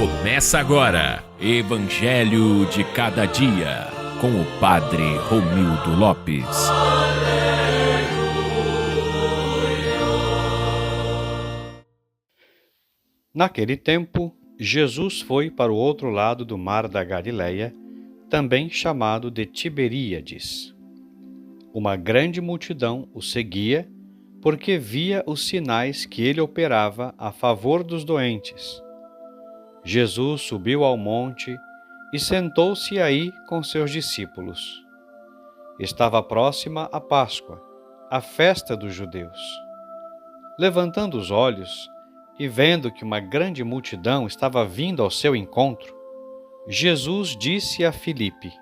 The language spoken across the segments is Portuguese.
Começa agora, Evangelho de Cada Dia, com o Padre Romildo Lopes. Naquele tempo, Jesus foi para o outro lado do mar da Galileia, também chamado de Tiberíades. Uma grande multidão o seguia, porque via os sinais que ele operava a favor dos doentes. Jesus subiu ao monte e sentou-se aí com seus discípulos. Estava próxima a Páscoa, a festa dos judeus. Levantando os olhos e vendo que uma grande multidão estava vindo ao seu encontro, Jesus disse a Filipe: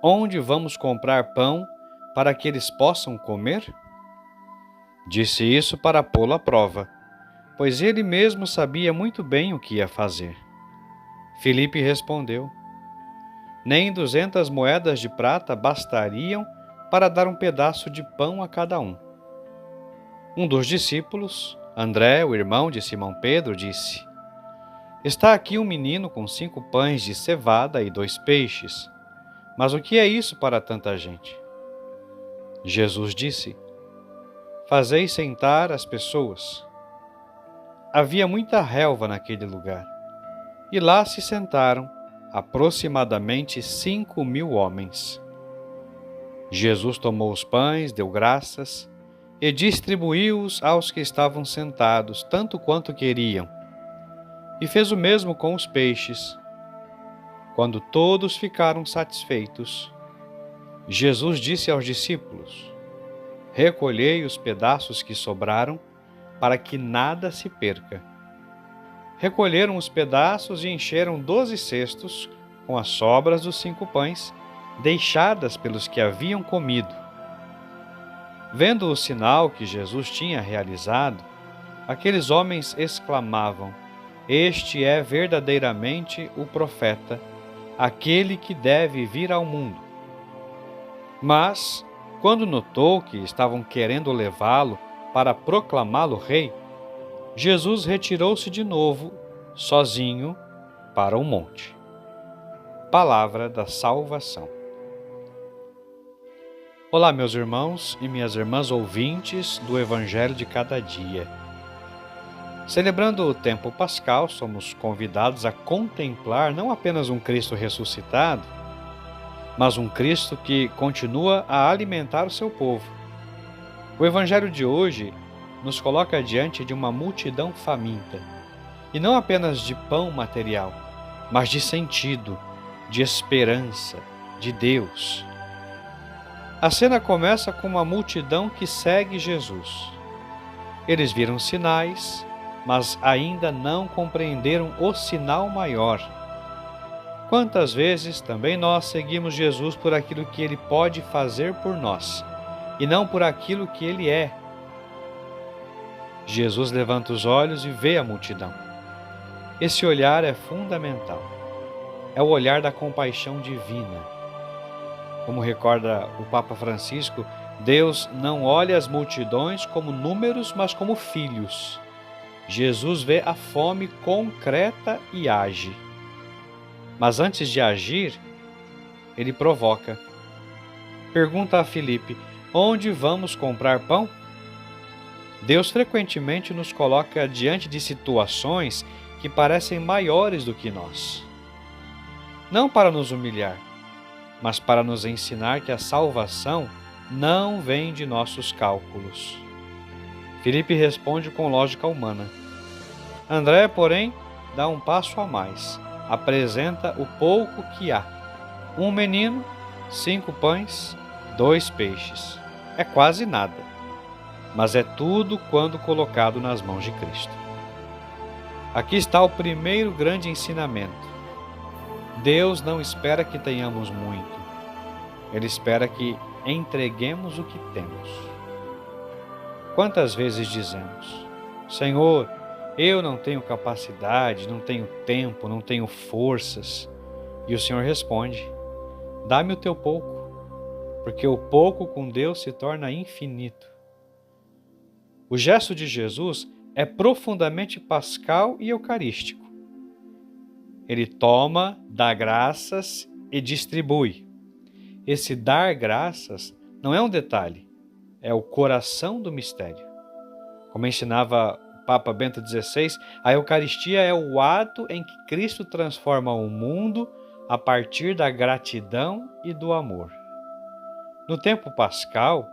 "Onde vamos comprar pão para que eles possam comer?" Disse isso para pô-lo à prova, pois ele mesmo sabia muito bem o que ia fazer. Filipe respondeu: "Nem 200 moedas de prata bastariam para dar um pedaço de pão a cada um." Um dos discípulos, André, o irmão de Simão Pedro, disse: "Está aqui um menino com 5 pães de cevada e 2 peixes. Mas o que é isso para tanta gente?" Jesus disse: "Fazei sentar as pessoas." Havia muita relva naquele lugar, e lá se sentaram aproximadamente 5.000 homens. Jesus tomou os pães, deu graças e distribuiu-os aos que estavam sentados, tanto quanto queriam, e fez o mesmo com os peixes. Quando todos ficaram satisfeitos, Jesus disse aos discípulos: "Recolhei os pedaços que sobraram, para que nada se perca." Recolheram os pedaços e encheram 12 cestos com as sobras dos 5 pães, deixadas pelos que haviam comido. Vendo o sinal que Jesus tinha realizado, aqueles homens exclamavam: "Este é verdadeiramente o profeta, aquele que deve vir ao mundo." Mas, quando notou que estavam querendo levá-lo para proclamá-lo rei, Jesus retirou-se de novo, sozinho, para o monte. Palavra da salvação. Olá, meus irmãos e minhas irmãs ouvintes do Evangelho de Cada Dia. Celebrando o tempo pascal, somos convidados a contemplar não apenas um Cristo ressuscitado, mas um Cristo que continua a alimentar o seu povo. O Evangelho de hoje nos coloca diante de uma multidão faminta, e não apenas de pão material, mas de sentido, de esperança, de Deus. A cena começa com uma multidão que segue Jesus. Eles viram sinais, mas ainda não compreenderam o sinal maior. Quantas vezes também nós seguimos Jesus por aquilo que Ele pode fazer por nós, e não por aquilo que Ele é. Jesus levanta os olhos e vê a multidão. Esse olhar é fundamental. É o olhar da compaixão divina. Como recorda o Papa Francisco, Deus não olha as multidões como números, mas como filhos. Jesus vê a fome concreta e age. Mas antes de agir, ele provoca. Pergunta a Filipe: "Onde vamos comprar pão?" Deus frequentemente nos coloca diante de situações que parecem maiores do que nós. Não para nos humilhar, mas para nos ensinar que a salvação não vem de nossos cálculos. Filipe responde com lógica humana. André, porém, dá um passo a mais. Apresenta o pouco que há. 1 menino, 5 pães, 2 peixes. É quase nada. Mas é tudo quando colocado nas mãos de Cristo. Aqui está o primeiro grande ensinamento. Deus não espera que tenhamos muito. Ele espera que entreguemos o que temos. Quantas vezes dizemos: "Senhor, eu não tenho capacidade, não tenho tempo, não tenho forças." E o Senhor responde: "Dá-me o teu pouco, porque o pouco com Deus se torna infinito." O gesto de Jesus é profundamente pascal e eucarístico. Ele toma, dá graças e distribui. Esse dar graças não é um detalhe, é o coração do mistério. Como ensinava o Papa Bento XVI, a Eucaristia é o ato em que Cristo transforma o mundo a partir da gratidão e do amor. No tempo pascal,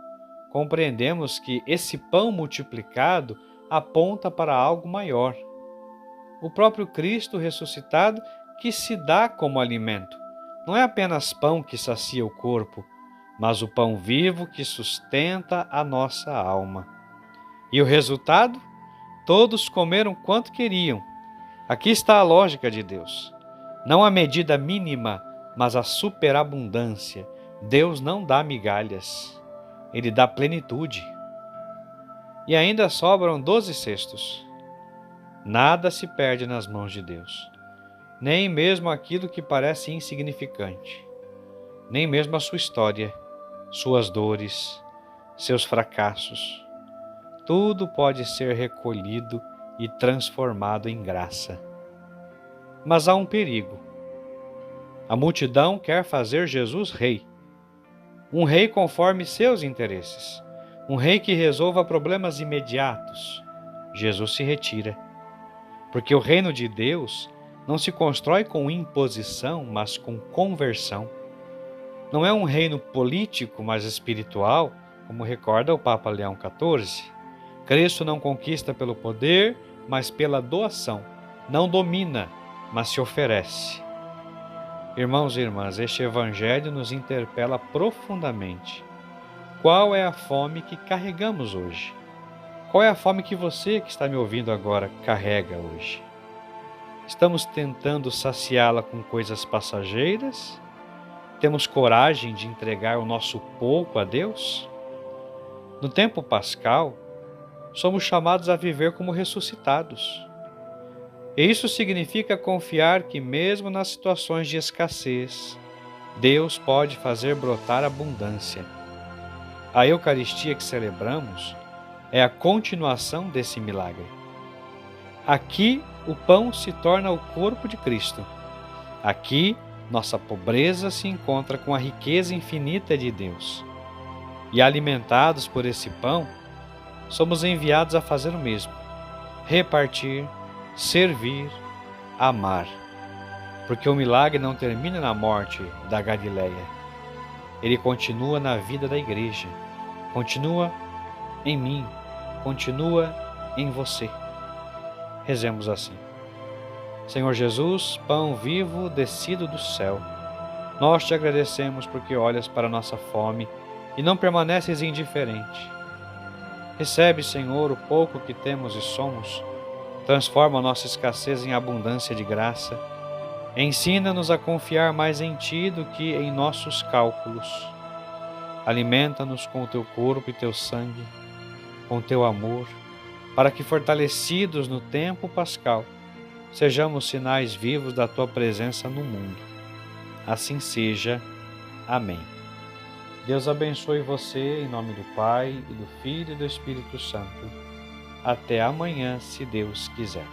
compreendemos que esse pão multiplicado aponta para algo maior. O próprio Cristo ressuscitado que se dá como alimento. Não é apenas pão que sacia o corpo, mas o pão vivo que sustenta a nossa alma. E o resultado? Todos comeram quanto queriam. Aqui está a lógica de Deus. Não a medida mínima, mas a superabundância. Deus não dá migalhas, Ele dá plenitude. E ainda sobram 12 cestos. Nada se perde nas mãos de Deus, nem mesmo aquilo que parece insignificante, nem mesmo a sua história, suas dores, seus fracassos. Tudo pode ser recolhido e transformado em graça. Mas há um perigo. A multidão quer fazer Jesus rei. Um rei conforme seus interesses. Um rei que resolva problemas imediatos. Jesus se retira. Porque o reino de Deus não se constrói com imposição, mas com conversão. Não é um reino político, mas espiritual, como recorda o Papa Leão XIV. Cristo não conquista pelo poder, mas pela doação. Não domina, mas se oferece. Irmãos e irmãs, este Evangelho nos interpela profundamente. Qual é a fome que carregamos hoje? Qual é a fome que você que está me ouvindo agora carrega hoje? Estamos tentando saciá-la com coisas passageiras? Temos coragem de entregar o nosso pouco a Deus? No tempo pascal, somos chamados a viver como ressuscitados. E isso significa confiar que mesmo nas situações de escassez, Deus pode fazer brotar abundância. A Eucaristia que celebramos é a continuação desse milagre. Aqui o pão se torna o corpo de Cristo. Aqui nossa pobreza se encontra com a riqueza infinita de Deus. E alimentados por esse pão, somos enviados a fazer o mesmo: repartir, servir, amar. Porque o milagre não termina na morte da Galileia. Ele continua na vida da igreja, continua em mim, continua em você. Rezemos assim: Senhor Jesus, pão vivo descido do céu, nós te agradecemos porque olhas para a nossa fome e não permaneces indiferente. Recebe, Senhor, o pouco que temos e somos, transforma a nossa escassez em abundância de graça. Ensina-nos a confiar mais em Ti do que em nossos cálculos. Alimenta-nos com o Teu corpo e Teu sangue, com o Teu amor, para que, fortalecidos no tempo pascal, sejamos sinais vivos da Tua presença no mundo. Assim seja. Amém. Deus abençoe você, em nome do Pai, e do Filho e do Espírito Santo. Até amanhã, se Deus quiser.